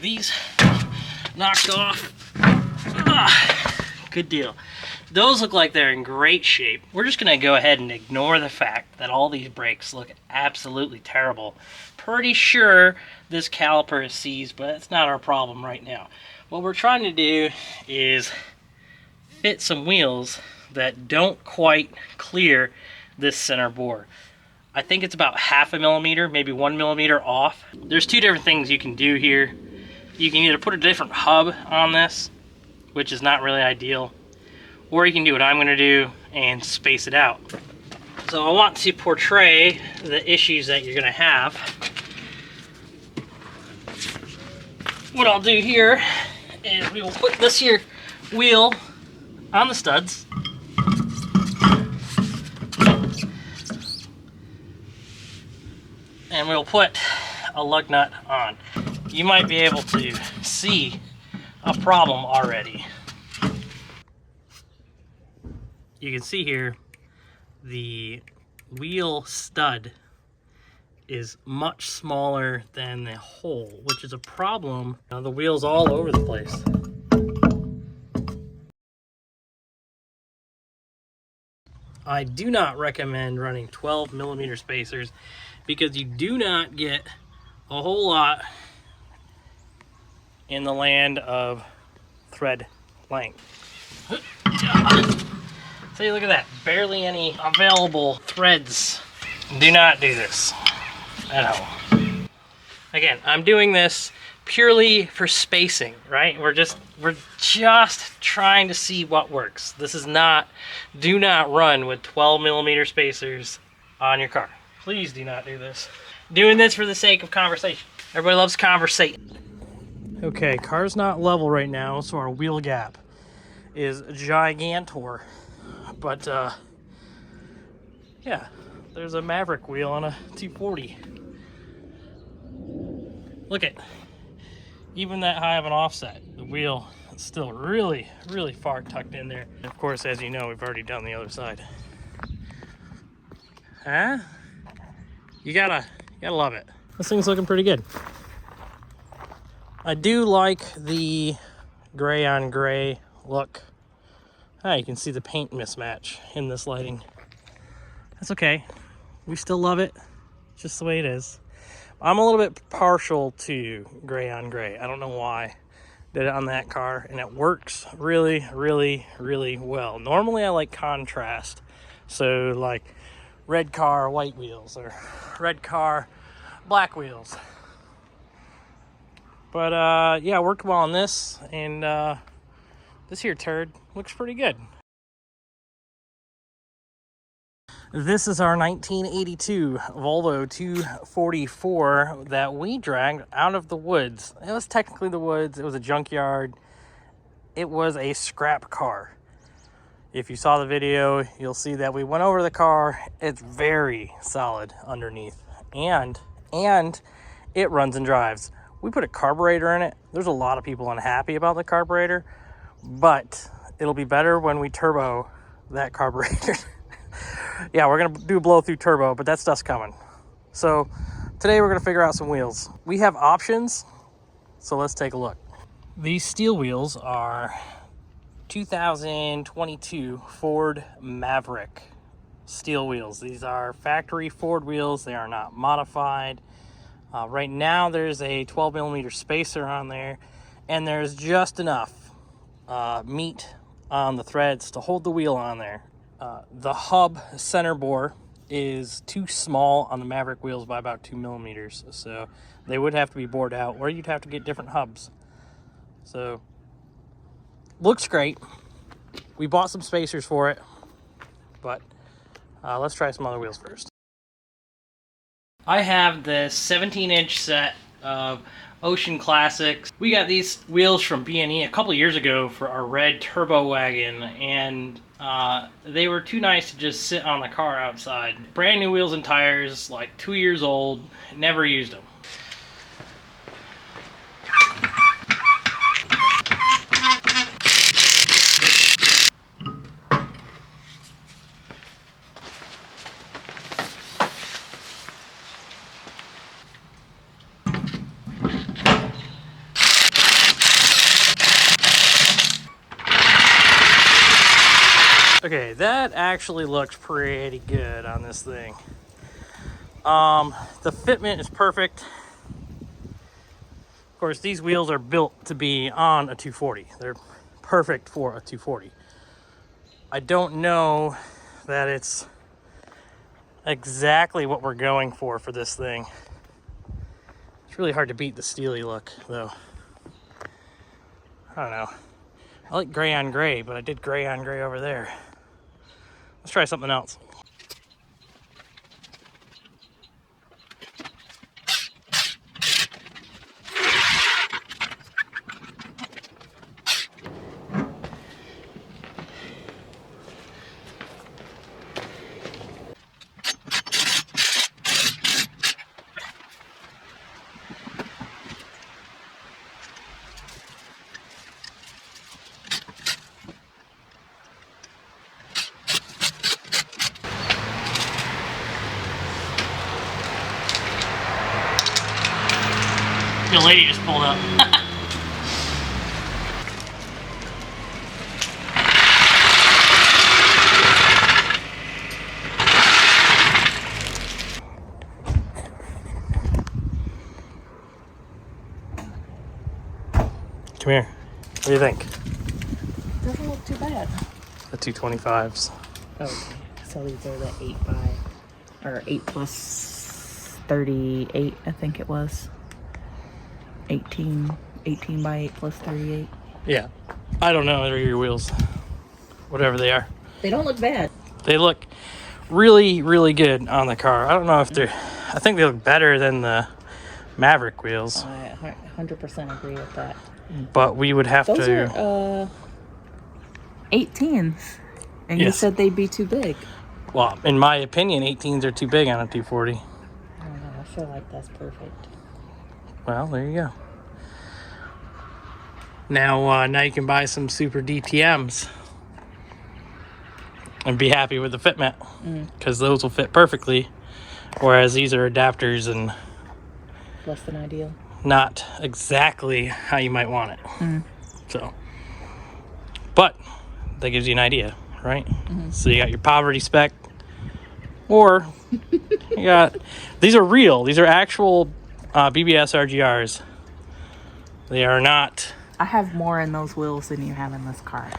these knocked off. Good deal. Those look like they're in great shape. We're just gonna go ahead and ignore the fact that all these brakes look absolutely terrible. Pretty sure this caliper is seized, but it's not our problem right now. What we're trying to do is fit some wheels that don't quite clear this center bore. I think it's about 0.5 millimeter, maybe 1 millimeter off. There's two different things you can do here. You can either put a different hub on this, which is not really ideal, or you can do what I'm gonna do and space it out. So I want to portray the issues that you're gonna have. What I'll do here is we will put this here wheel on the studs. And we'll put a lug nut on. You might be able to see a problem already. You can see here the wheel stud is much smaller than the hole, which is a problem. Now, the wheel's all over the place. I do not recommend running 12 millimeter spacers because you do not get a whole lot in the land of thread length. See, look at that. Barely any available threads. Do not do this at home. Again, I'm doing this purely for spacing, right? We're just trying to see what works. This is not, do not run with 12 millimeter spacers on your car. Please do not do this. Doing this for the sake of conversation. Everybody loves conversating. Okay, car's not level right now, so our wheel gap is gigantor. But yeah, there's a Maverick wheel on a 240. Look at, even that high of an offset, the wheel is still really, really far tucked in there. And of course, as you know, we've already done the other side. Huh? You gotta love it. This thing's looking pretty good. I do like the gray on gray look. Ah, you can see the paint mismatch in this lighting. That's okay. We still love it, just the way it is. I'm a little bit partial to gray on gray. I don't know why. Did it on that car, and it works really, really, really well. Normally I like contrast. So like red car, white wheels, or red car, black wheels. But yeah, worked well on this, and this here turd looks pretty good. This is our 1982 Volvo 244 that we dragged out of the woods. It was technically the woods, it was a junkyard. It was a scrap car. If you saw the video, you'll see that we went over the car. It's very solid underneath, and it runs and drives. We put a carburetor in it. There's a lot of people unhappy about the carburetor, but it'll be better when we turbo that carburetor. Yeah, we're gonna do a blow through turbo, but that stuff's coming. So today we're gonna figure out some wheels. We have options, so let's take a look. These steel wheels are 2022 Ford Maverick steel wheels. These are factory Ford wheels. They are not modified. Right now there's a 12 millimeter spacer on there, and there's just enough meat on the threads to hold the wheel on there. The hub center bore is too small on the Maverick wheels by about 2 millimeters, so they would have to be bored out, or you'd have to get different hubs. So looks great. We bought some spacers for it, but let's try some other wheels first. I have the 17-inch set of Ocean Classics. We got these wheels from B&E a couple years ago for our red turbo wagon, and they were too nice to just sit on the car outside. Brand new wheels and tires, like 2 years old, never used them. Okay, that actually looks pretty good on this thing. The fitment is perfect. Of course, these wheels are built to be on a 240. They're perfect for a 240. I don't know that it's exactly what we're going for this thing. It's really hard to beat the steely look, though. I don't know. I like gray on gray, but I did gray on gray over there. Let's try something else. The lady just pulled up. Come here. What do you think? Doesn't look too bad. The 225s. Okay, so these are the 8 plus 38, I think it was. 18 by 8 plus 38. Yeah. I don't know. They're your wheels. Whatever they are. They don't look bad. They look really, really good on the car. I don't know if they're... I think they look better than the Maverick wheels. I 100% agree with that. But we would have Those to... are 18s. And you Yes. said they'd be too big. Well, in my opinion, 18s are too big on a 240. I don't know. I feel like that's perfect. Well, there you go. Now you can buy some Super DTMs and be happy with the fitment, because those will fit perfectly, whereas these are adapters and Less than ideal. not exactly how you might want it. So, but that gives you an idea, right? So you got your poverty spec, or you got, these are real. These are actual BBS RGRs. They are not. I have more in those wheels than you have in this car.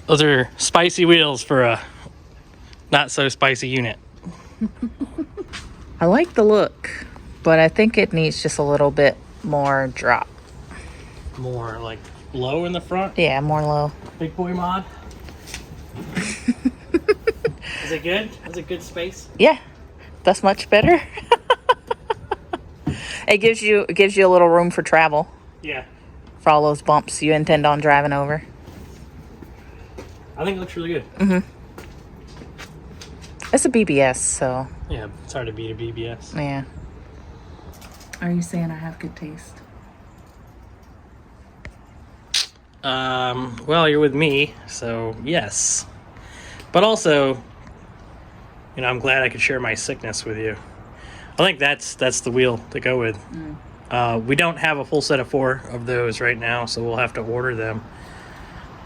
Those are spicy wheels for a not so spicy unit. I like the look, but I think it needs just a little bit more drop. More like low in the front. Yeah, more low. Big boy mod. Is it good? Is it good space? Yeah, that's much better. It gives you a little room for travel Yeah. for all those bumps you intend on driving over. I think it looks really good. It's a BBS, so Yeah, it's hard to beat a BBS. yeah. Are you saying I have good taste? Well, you're with me, so yes. But also, you know, I'm glad I could share my sickness with you. I think that's the wheel to go with. We don't have a full set of 4 of those right now, so we'll have to order them.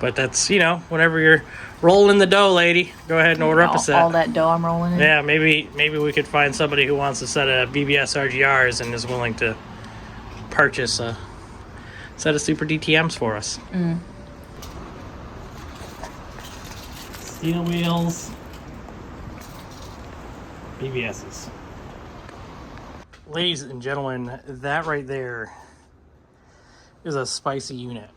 But that's, you know, whenever you're rolling the dough, lady, go ahead and order up a set. All that dough I'm rolling in? Yeah, maybe we could find somebody who wants a set of BBS RGRs and is willing to purchase a set of Super DTMs for us. Steel wheels, BBSs. Ladies and gentlemen, that right there is a spicy unit.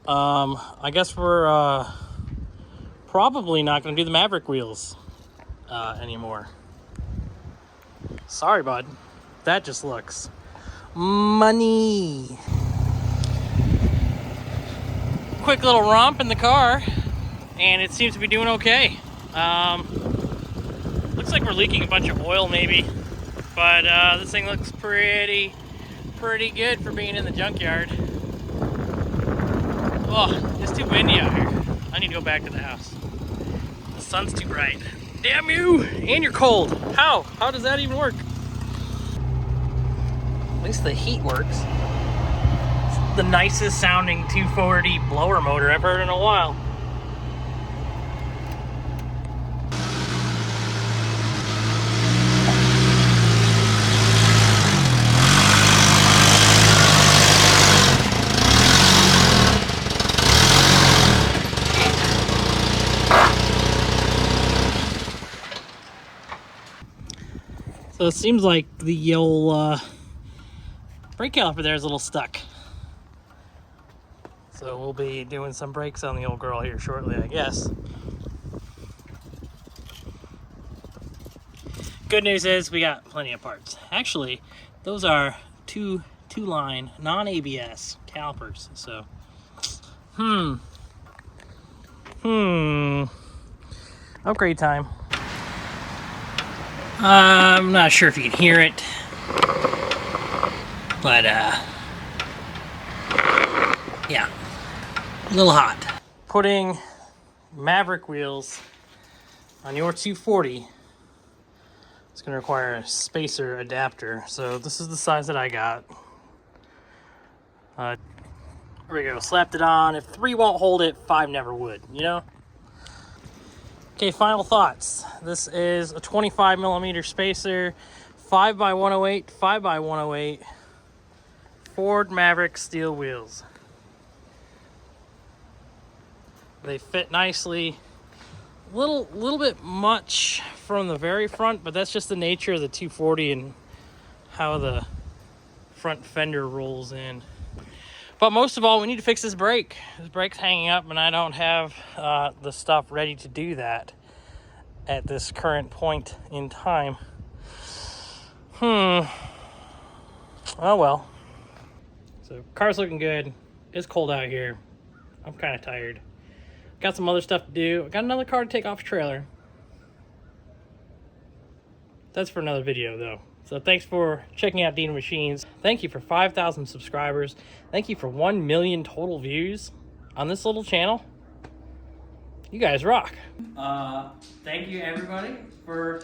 I guess we're probably not going to do the Maverick wheels anymore. Sorry, bud. That just looks money. Quick little romp in the car, and it seems to be doing okay. Looks like we're leaking a bunch of oil maybe, but this thing looks pretty good for being in the junkyard. Oh, it's too windy out here. I need to go back to the house. The sun's too bright. Damn you! And you're cold. How? How does that even work? At least the heat works. It's the nicest sounding 240 blower motor I've heard in a while. So it seems like the old brake caliper there is a little stuck. So we'll be doing some brakes on the old girl here shortly, I guess. Good news is we got plenty of parts. Actually, those are two-line non-ABS calipers. So, upgrade time. I'm not sure if you can hear it, but yeah, a little hot. Putting Maverick wheels on your 240. It's going to require a spacer adapter. So this is the size that I got. There we go. Slapped it on. If 3 won't hold it, 5 never would, you know? Okay, final thoughts. This is a 25 millimeter spacer, 5x108, 5x108, Ford Maverick steel wheels. They fit nicely. Little bit much from the very front, but that's just the nature of the 240 and how the front fender rolls in. But most of all, we need to fix this brake. This brake's hanging up, and I don't have the stuff ready to do that at this current point in time. Oh well. So car's looking good. It's cold out here. I'm kind of tired. Got some other stuff to do. I got another car to take off the trailer. That's for another video, though. So thanks for checking out Dino Machines. Thank you for 5,000 subscribers. Thank you for 1 million total views on this little channel. You guys rock. Thank you, everybody, for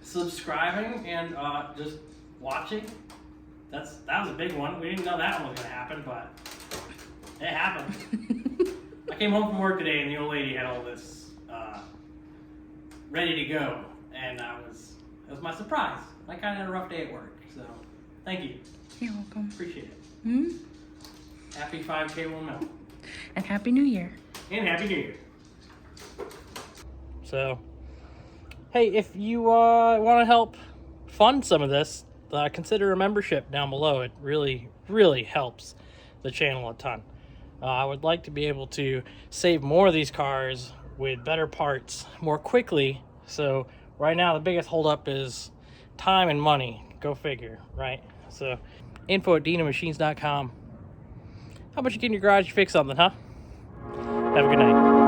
subscribing and just watching. That was a big one. We didn't know that one was going to happen, but it happened. I came home from work today and the old lady had all this ready to go, and it was my surprise. I kind of had a rough day at work, so thank you. You're welcome. Appreciate it. Happy 5K 1 mil. And Happy New Year. And Happy New Year. So, hey, if you want to help fund some of this, consider a membership down below. It really, really helps the channel a ton. I would like to be able to save more of these cars with better parts more quickly. So right now the biggest holdup is time and money. Go figure, right? So info@dinomachines.com. How about you get in your garage and fix something, huh? Have a good night.